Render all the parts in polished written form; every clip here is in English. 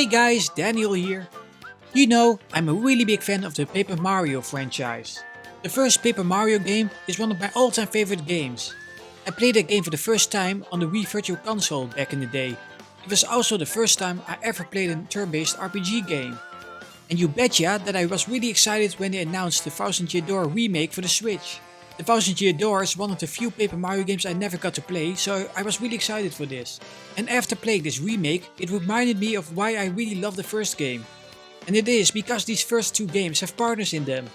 Hey guys, Daniel here. You know, I'm a really big fan of the Paper Mario franchise. The first Paper Mario game is one of my all-time favorite games. I played that game for the first time on the Wii Virtual Console back in the day. It was also the first time I ever played a turn-based RPG game. And you betcha that I was really excited when they announced the Thousand Year Door remake for the Switch. The Thousand Year Door is one of the few Paper Mario games I never got to play, so I was really excited for this. And after playing this remake, it reminded me of why I really love the first game. And it is because these first two games have partners in them.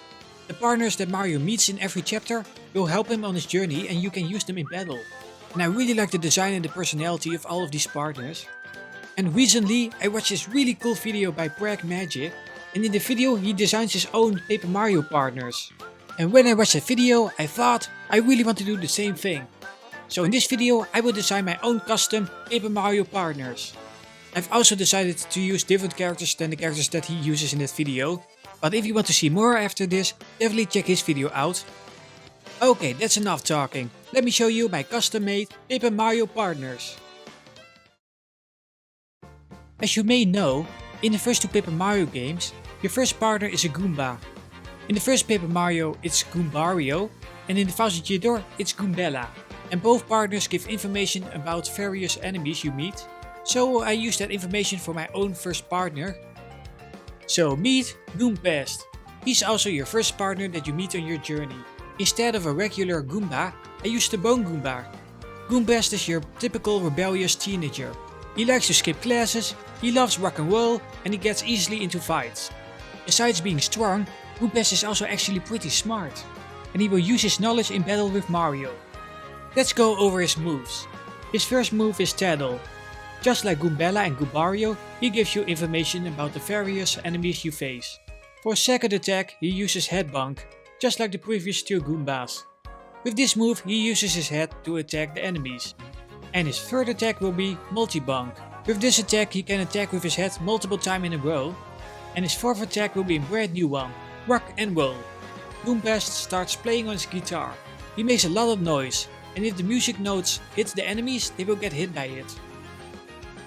The partners that Mario meets in every chapter will help him on his journey and you can use them in battle. And I really like the design and the personality of all of these partners. And recently I watched this really cool video by Magic, and in the video he designs his own Paper Mario partners. And when I watched that video, I thought I really want to do the same thing. So in this video I will design my own custom Paper Mario partners. I've also decided to use different characters than the characters that he uses in that video. But if you want to see more after this, definitely check his video out. Okay, that's enough talking. Let me show you my custom made Paper Mario partners. As you may know, in the first two Paper Mario games, your first partner is a Goomba. In the first Paper Mario it's Goombario, and in the Thousand Year Door it's Goombella. And both partners give information about various enemies you meet, so I use that information for my own first partner. So meet Goompest. He's also your first partner that you meet on your journey. Instead of a regular Goomba, I used the Bone Goomba. Goompest is your typical rebellious teenager. He likes to skip classes, he loves rock and roll, and he gets easily into fights. Besides being strong, Goompest is also actually pretty smart, and he will use his knowledge in battle with Mario. Let's go over his moves. His first move is Tattle. Just like Goombella and Goombario, he gives you information about the various enemies you face. For his second attack, he uses Headbunk, just like the previous two Goombas. With this move, he uses his head to attack the enemies. And his third attack will be Multi-Bunk. With this attack, he can attack with his head multiple times in a row. And his fourth attack will be a brand new one, Rock and Roll. Goompest starts playing on his guitar. He makes a lot of noise, and if the music notes hit the enemies, they will get hit by it.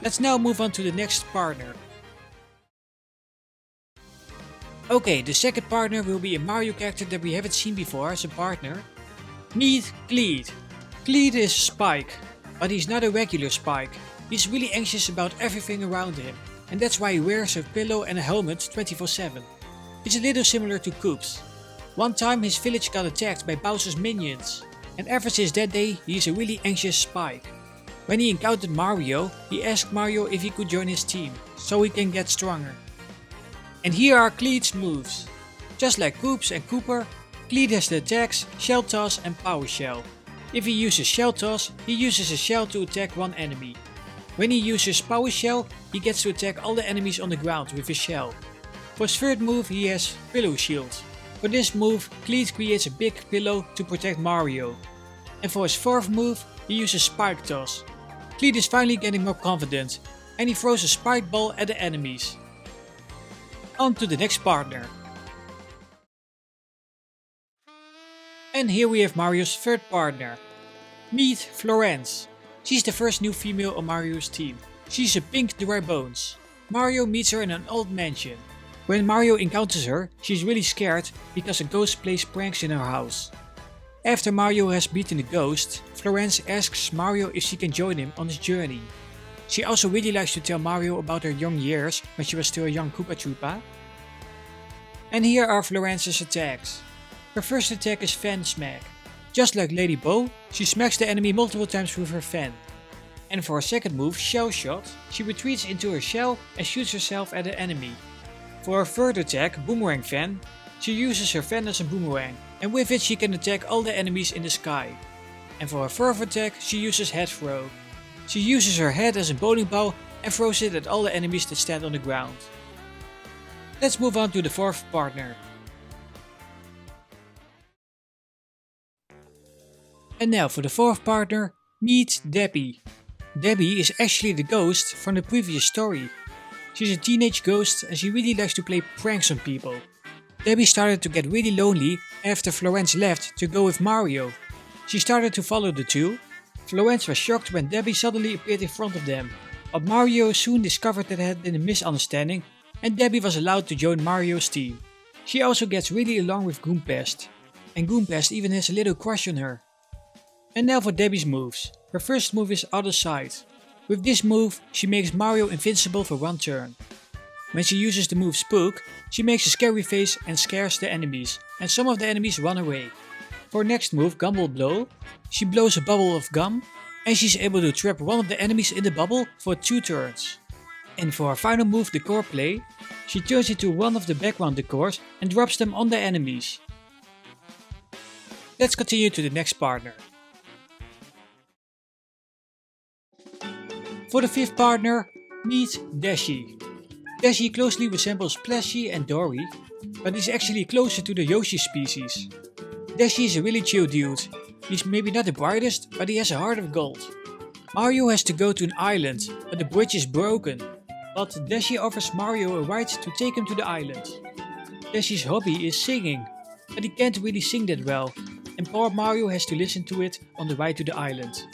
Let's now move on to the next partner. Okay, the second partner will be a Mario character that we haven't seen before as a partner. Meet Cleed. Cleed is Spike, but he's not a regular Spike. He's really anxious about everything around him, and that's why he wears a pillow and a helmet 24/7. It's a little similar to Koops. One time his village got attacked by Bowser's minions, and ever since that day he is a really anxious Spike. When he encountered Mario, he asked Mario if he could join his team, so he can get stronger. And here are Cleed's moves. Just like Koops and Kooper, Cleed has the attacks Shell Toss and Power Shell. If he uses Shell Toss, he uses a shell to attack one enemy. When he uses Power Shell, he gets to attack all the enemies on the ground with his shell. For his third move he has Pillow Shield. For this move, Cleed creates a big pillow to protect Mario. And for his fourth move, he uses Spike Toss. Cleed is finally getting more confident, and he throws a spike ball at the enemies. On to the next partner. And here we have Mario's third partner. Meet Florence. She's the first new female on Mario's team. She's a pink dry bones. Mario meets her in an old mansion. When Mario encounters her, she's really scared because a ghost plays pranks in her house. After Mario has beaten the ghost, Florence asks Mario if she can join him on his journey. She also really likes to tell Mario about her young years when she was still a young Koopa Troopa. And here are Florence's attacks. Her first attack is Fan Smack. Just like Lady Bo, she smacks the enemy multiple times with her fan. And for her second move, Shell Shot, she retreats into her shell and shoots herself at the enemy. For her third attack, Boomerang Fan, she uses her fan as a boomerang, and with it she can attack all the enemies in the sky. And for her fourth attack, she uses Head Throw. She uses her head as a bowling ball and throws it at all the enemies that stand on the ground. Let's move on to the fourth partner. And now for the fourth partner, meet Debbie. Debbie is actually the ghost from the previous story. She's a teenage ghost and she really likes to play pranks on people. Debbie started to get really lonely after Florence left to go with Mario. She started to follow the two. Florence was shocked when Debbie suddenly appeared in front of them. But Mario soon discovered that there had been a misunderstanding and Debbie was allowed to join Mario's team. She also gets really along with Goompest, and Goompest even has a little crush on her. And now for Debbie's moves. Her first move is Other Side. With this move, she makes Mario invincible for one turn. When she uses the move Spook, she makes a scary face and scares the enemies, and some of the enemies run away. For her next move, Gumble Blow, she blows a bubble of gum, and she's able to trap one of the enemies in the bubble for 2 turns. And for her final move, Decor Play, she turns into one of the background decors and drops them on the enemies. Let's continue to the next partner. For the 5th partner, meet Dasi. Dasi closely resembles Plashy and Dory, but is actually closer to the Yoshi species. Dasi is a really chill dude. He's maybe not the brightest, but he has a heart of gold. Mario has to go to an island, but the bridge is broken. But Dasi offers Mario a ride to take him to the island. Dasi's hobby is singing, but he can't really sing that well, and poor Mario has to listen to it on the ride to the island.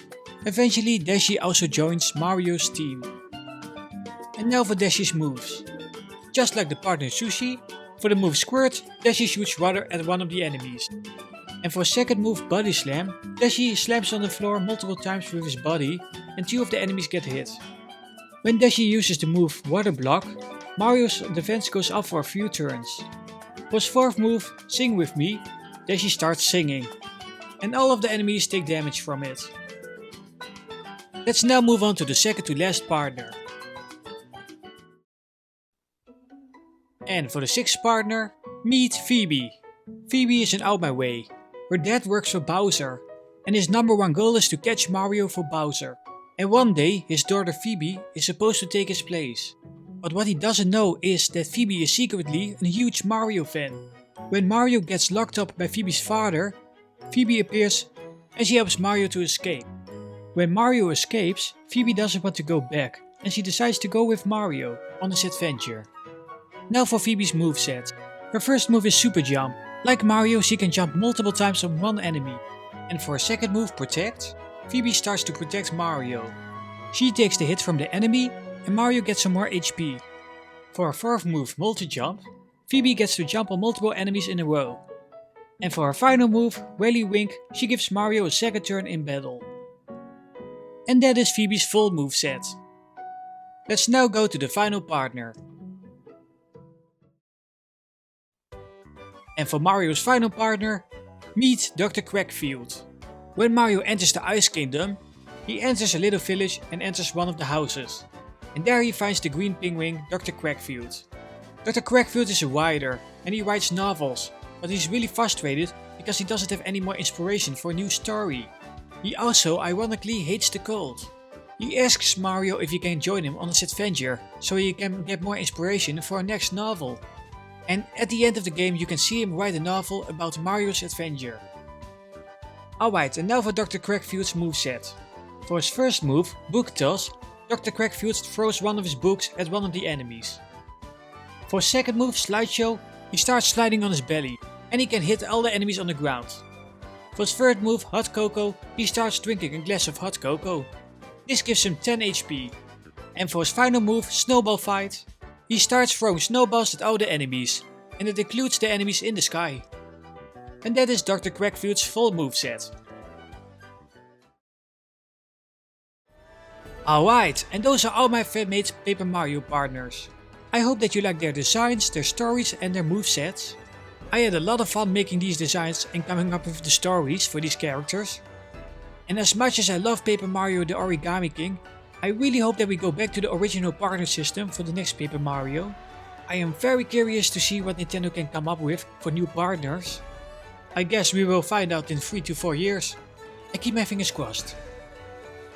Eventually, Dasi also joins Mario's team. And now for Dasi's moves. Just like the partner Sushi, for the move Squirt, Dasi shoots water at one of the enemies. And for second move Body Slam, Dasi slams on the floor multiple times with his body and 2 of the enemies get hit. When Dasi uses the move Water Block, Mario's defense goes up for a few turns. For his 4th move, Sing With Me, Dasi starts singing, and all of the enemies take damage from it. Let's now move on to the second to last partner. And for the 6th partner, meet Phoebe. Phoebe is an out my way. Her dad works for Bowser, and his number 1 goal is to catch Mario for Bowser. And one day, his daughter Phoebe is supposed to take his place. But what he doesn't know is that Phoebe is secretly a huge Mario fan. When Mario gets locked up by Phoebe's father, Phoebe appears and she helps Mario to escape. When Mario escapes, Phoebe doesn't want to go back and she decides to go with Mario on this adventure. Now for Phoebe's moveset. Her first move is Super Jump. Like Mario, she can jump multiple times on one enemy. And for her second move, Protect, Phoebe starts to protect Mario. She takes the hit from the enemy and Mario gets some more HP. For her fourth move, Multi-Jump, Phoebe gets to jump on multiple enemies in a row. And for her final move, Rally Wink, she gives Mario a second turn in battle. And that is Phoebe's full moveset. Let's now go to the final partner. And for Mario's final partner, meet Dr. Crackfield. When Mario enters the Ice Kingdom, he enters a little village and enters one of the houses. And there he finds the green penguin, Dr. Crackfield. Dr. Crackfield is a writer and he writes novels, but he's really frustrated because he doesn't have any more inspiration for a new story. He also ironically hates the cold. He asks Mario if he can join him on this adventure so he can get more inspiration for our next novel. And at the end of the game you can see him write a novel about Mario's adventure. Alright, and now for Dr. Crackfield's moveset. For his first move, Book Toss, Dr. Crackfield throws one of his books at one of the enemies. For his second move, Slideshow, he starts sliding on his belly and he can hit all the enemies on the ground. For his third move, Hot Cocoa, he starts drinking a glass of hot cocoa. This gives him 10 HP. And for his final move, Snowball Fight, he starts throwing snowballs at all the enemies, and it includes the enemies in the sky. And that is Dr. Crackfield's full moveset. Alright, and those are all my fan-made Paper Mario partners. I hope that you like their designs, their stories and their movesets. I had a lot of fun making these designs and coming up with the stories for these characters. And as much as I love Paper Mario the Origami King, I really hope that we go back to the original partner system for the next Paper Mario. I am very curious to see what Nintendo can come up with for new partners. I guess we will find out in 3 to 4 years. I keep my fingers crossed.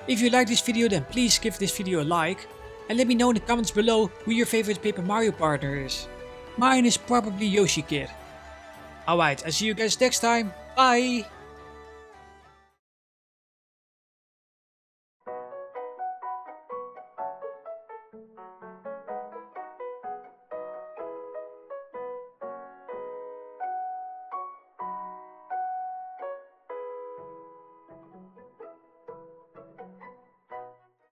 If you like this video, then please give this video a like and let me know in the comments below who your favorite Paper Mario partner is. Mine is probably Yoshi Kid. Alright, I'll see you guys next time. Bye!